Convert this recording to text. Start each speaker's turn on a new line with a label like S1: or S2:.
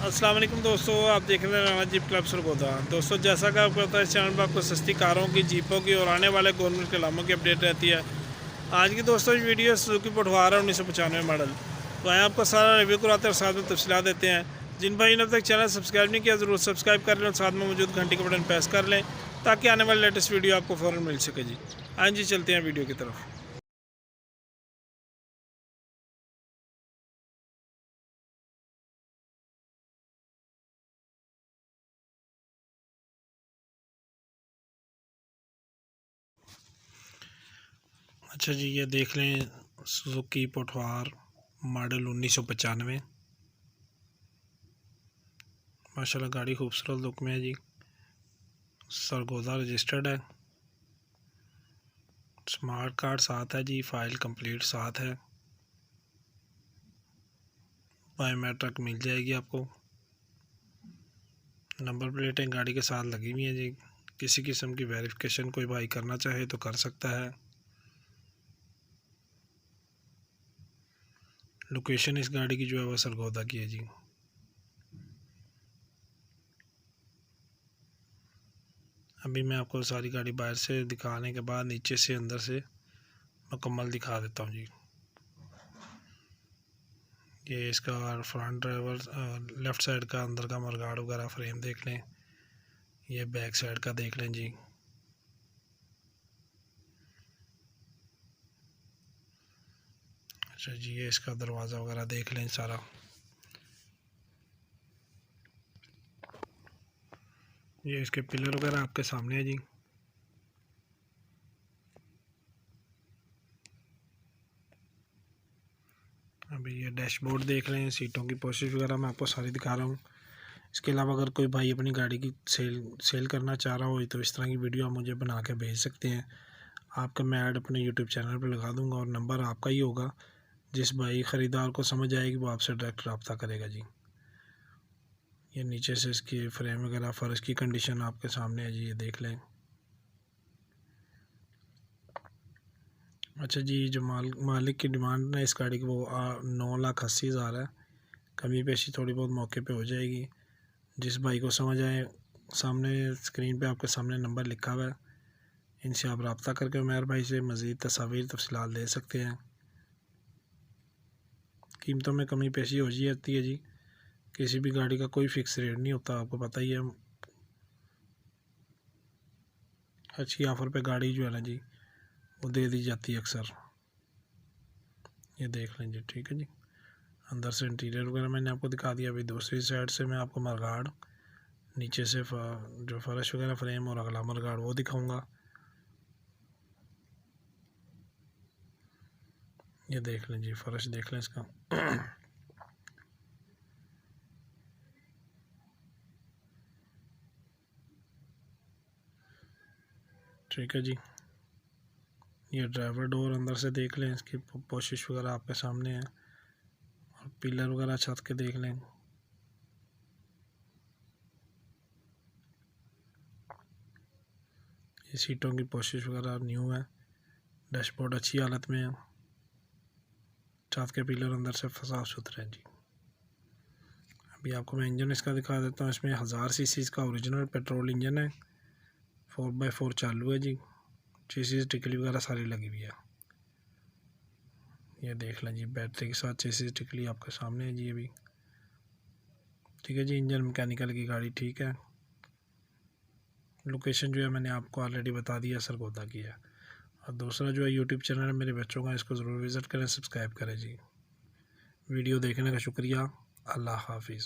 S1: अस्सलाम वालेकुम दोस्तों, आप देख रहे हैं राणा जीप क्लब सरगोदा। दोस्तों, जैसा कि आपको पता है, इस चैनल पर आपको सस्ती कारों की, जीपों की और आने वाले गवर्नमेंट के लामों की अपडेट रहती है। आज की दोस्तों वीडियो सुजुकी पटवार है 1995 मॉडल। तो आए आपको सारा रिव्यू कराते हैं और साथ में तफसीलात देते हैं। जिन भाई ने अब तक चैनल सब्सक्राइब नहीं किया, ज़रूर सब्सक्राइब कर लें और साथ में मौजूद घंटी का बटन प्रेस कर लें ताकि आने वाले लेटेस्ट वीडियो आपको फ़ौरन मिल सके जी। हाँ जी, चलते हैं वीडियो की तरफ। अच्छा जी, ये देख लें सुजुकी पटवार मॉडल 1995। माशाल्लाह गाड़ी खूबसूरत लुक में है जी। सरगोदा रजिस्टर्ड है। स्मार्ट कार्ड साथ है जी। फाइल कंप्लीट साथ है। बायोमेट्रिक मिल जाएगी आपको। नंबर प्लेटें गाड़ी के साथ लगी हुई हैं जी। किसी किस्म की वेरिफिकेशन कोई भाई करना चाहे तो कर सकता है। लोकेशन इस गाड़ी की जो है वह सरगोदा की है जी। अभी मैं आपको सारी गाड़ी बाहर से दिखाने के बाद नीचे से अंदर से मुकम्मल दिखा देता हूँ जी। ये इसका फ्रंट ड्राइवर लेफ़्ट साइड का अंदर का मरगाड़ वगैरह फ्रेम देख लें। ये बैक साइड का देख लें जी। अच्छा जी, ये इसका दरवाज़ा वगैरह देख लें सारा। ये इसके पिलर वगैरह आपके सामने है जी। अभी ये डैशबोर्ड देख रहे हैं। सीटों की पोजीशन वगैरह मैं आपको सारी दिखा रहा हूँ। इसके अलावा अगर कोई भाई अपनी गाड़ी की सेल करना चाह रहा हो तो इस तरह की वीडियो आप मुझे बना के भेज सकते हैं। आपका मैं ऐड अपने यूट्यूब चैनल पर लगा दूंगा और नंबर आपका ही होगा। जिस भाई ख़रीदार को समझ आएगी वो आपसे डायरेक्ट रब्ता करेगा जी। ये नीचे से इसकी फ्रेम वगैरह फर्श की कंडीशन आपके सामने है जी, ये देख लें। अच्छा जी, जो मालिक की डिमांड है इस गाड़ी की वो 9,80,000 है। कमी पेशी थोड़ी बहुत मौके पे हो जाएगी। जिस भाई को समझ आए, सामने स्क्रीन पे आपके सामने नंबर लिखा हुआ है, इनसे आप रब्ता करके उमैर भाई से मज़ीद तस्वीर तफसीलात ले सकते हैं। कीमतों में कमी पेशी हो जाती है जी। किसी भी गाड़ी का कोई फ़िक्स रेट नहीं होता, आपको पता ही है। अच्छी ऑफ़र पे गाड़ी जो है ना जी वो दे दी जाती है अक्सर। ये देख लें जी, ठीक है जी। अंदर से इंटीरियर वगैरह मैंने आपको दिखा दिया। अभी दूसरी साइड से मैं आपको मरगाड़, नीचे से जो फर्श वगैरह फ्रेम और अगला मरगाड़ वो दिखाऊंगा। ये देख लें जी, फर्श देख लें इसका। ठीक है जी। ये ड्राइवर डोर अंदर से देख लें, इसकी पोशिश वगैरह आपके सामने है। और पिलर वगैरह छत के देख लें। ये सीटों की पोशिश वगैरह न्यू है। डैशबोर्ड अच्छी हालत में है। छत के पिलर अंदर से साफ सुथरे हैं जी। अभी आपको मैं इंजन इसका दिखा देता हूँ। इसमें 1000 सीसी का ओरिजिनल पेट्रोल इंजन है। 4x4 चालू है जी। चेसिस टिकली वगैरह सारी लगी हुई है। ये देख लें जी, बैटरी के साथ चेसिस टिकली आपके सामने है जी। अभी ठीक है जी। इंजन मैकेनिकल की गाड़ी ठीक है। लोकेशन जो है मैंने आपको ऑलरेडी बता दिया, सरगोदा की है। और दूसरा जो है यूट्यूब चैनल है मेरे बच्चों का, इसको ज़रूर विज़िट करें, सब्सक्राइब करें जी। वीडियो देखने का शुक्रिया। अल्लाह हाफिज़।